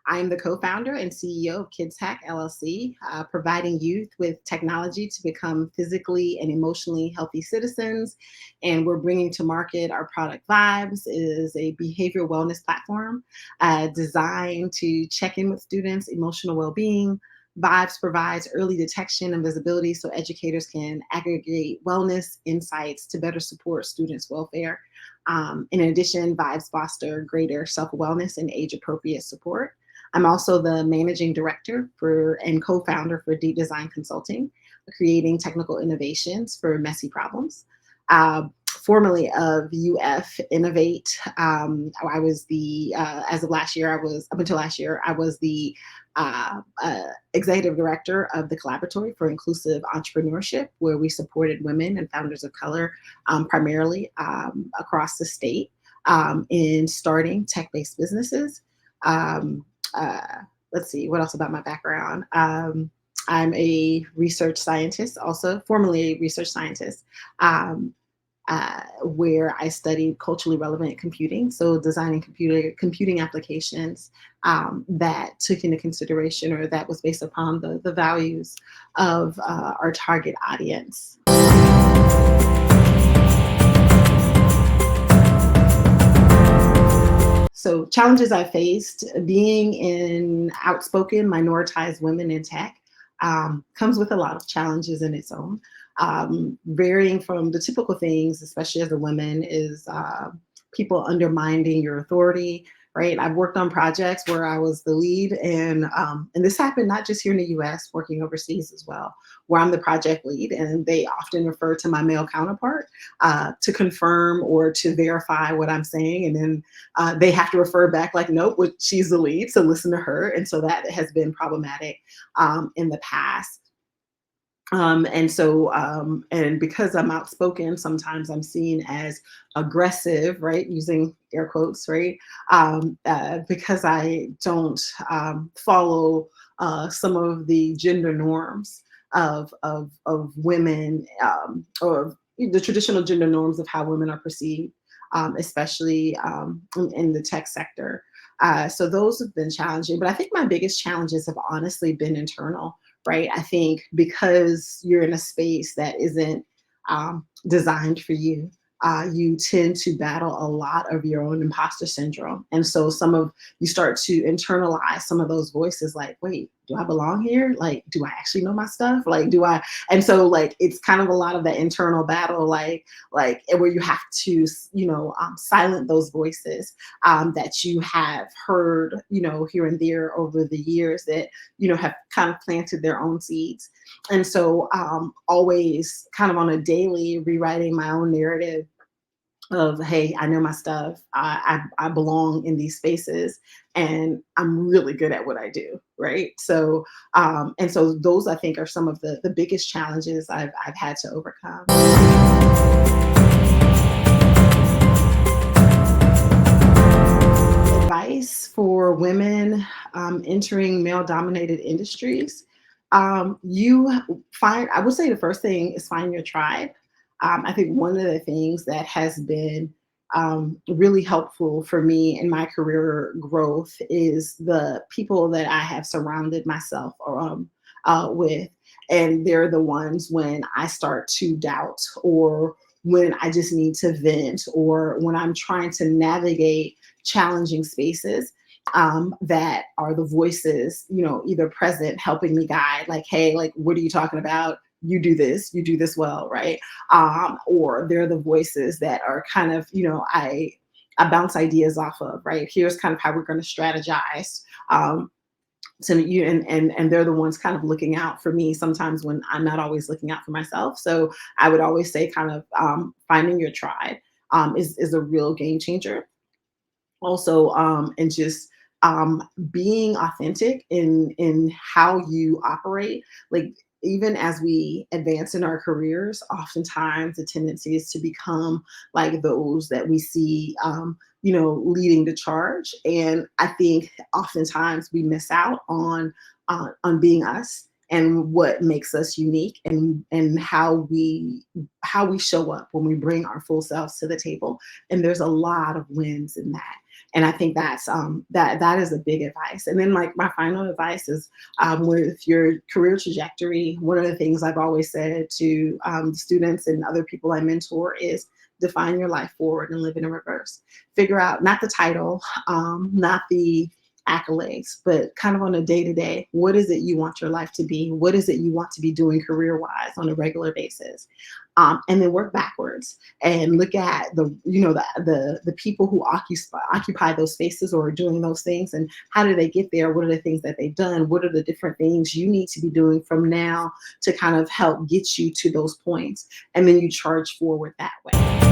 I am the co-founder and CEO of Kids Hack LLC, providing youth with technology to become physically and emotionally healthy citizens. And we're bringing to market our product Vibes. It is a behavioral wellness platform designed to check in with students' emotional well-being. Vibes provides early detection and visibility so educators can aggregate wellness insights to better support students' welfare. In addition, Vibes foster greater self-wellness and age-appropriate support. I'm also the managing director for and co-founder for Deep Design Consulting, creating technical innovations for messy problems. Formerly of UF Innovate, I was the as of last year, up until last year, I was the executive director of the Collaboratory for Inclusive Entrepreneurship, where we supported women and founders of color, primarily across the state, in starting tech-based businesses. Um, let's see, what else about my background? I'm a research scientist, also formerly a research scientist, where I studied culturally relevant computing, so designing computing applications that took into consideration or that was based upon the values of our target audience. So challenges I faced being in outspoken minoritized women in tech comes with a lot of challenges in its own. Varying from the typical things, especially as a woman, is people undermining your authority, right? I've worked on projects where I was the lead, and this happened not just here in the US, working overseas as well, where I'm the project lead, and they often refer to my male counterpart to confirm or to verify what I'm saying, and then they have to refer back like, nope, she's the lead, so listen to her, and so that has been problematic in the past. And because I'm outspoken, sometimes I'm seen as aggressive, right? Using air quotes, right? Because I don't follow some of the gender norms of women, or the traditional gender norms of how women are perceived, especially in the tech sector. So those have been challenging, but I think my biggest challenges have honestly been internal, right? I think because you're in a space that isn't designed for you, you tend to battle a lot of your own imposter syndrome. And so you start to internalize some of those voices like, wait, do I belong here? Like, do I actually know my stuff? Like, do I? And so like, it's kind of a lot of that internal battle, like where you have to, silence those voices that you have heard, here and there over the years that, have kind of planted their own seeds. And so always kind of on a daily rewriting my own narrative of, hey, I know my stuff. I belong in these spaces, and I'm really good at what I do, right? So, and so those I think are some of the biggest challenges I've had to overcome. Advice for women entering male-dominated industries. I would say the first thing is find your tribe. I think one of the things that has been really helpful for me in my career growth is the people that I have surrounded myself with. And they're the ones when I start to doubt, or when I just need to vent, or when I'm trying to navigate challenging spaces, that are the voices, either present, helping me guide, like, hey, like, what are you talking about? You do this well, right? Or they're the voices that are kind of, I bounce ideas off of, right? Here's kind of how we're going to strategize. So you and they're the ones kind of looking out for me sometimes when I'm not always looking out for myself. So I would always say kind of finding your tribe is a real game changer. Also, and just being authentic in how you operate. Like, even as we advance in our careers, oftentimes the tendency is to become like those that we see, leading the charge. And I think oftentimes we miss out on being us and what makes us unique, and how we show up when we bring our full selves to the table. And there's a lot of wins in that. And I think that is a big advice. And then like my final advice is with your career trajectory. One of the things I've always said to students and other people I mentor is define your life forward and live in reverse. Figure out not the title, not the accolades, but kind of on a day to day, what is it you want your life to be? What is it you want to be doing career wise on a regular basis? And then work backwards and look at the people who occupy those spaces or are doing those things, and how did they get there? What are the things that they've done? What are the different things you need to be doing from now to kind of help get you to those points? And then you charge forward that way.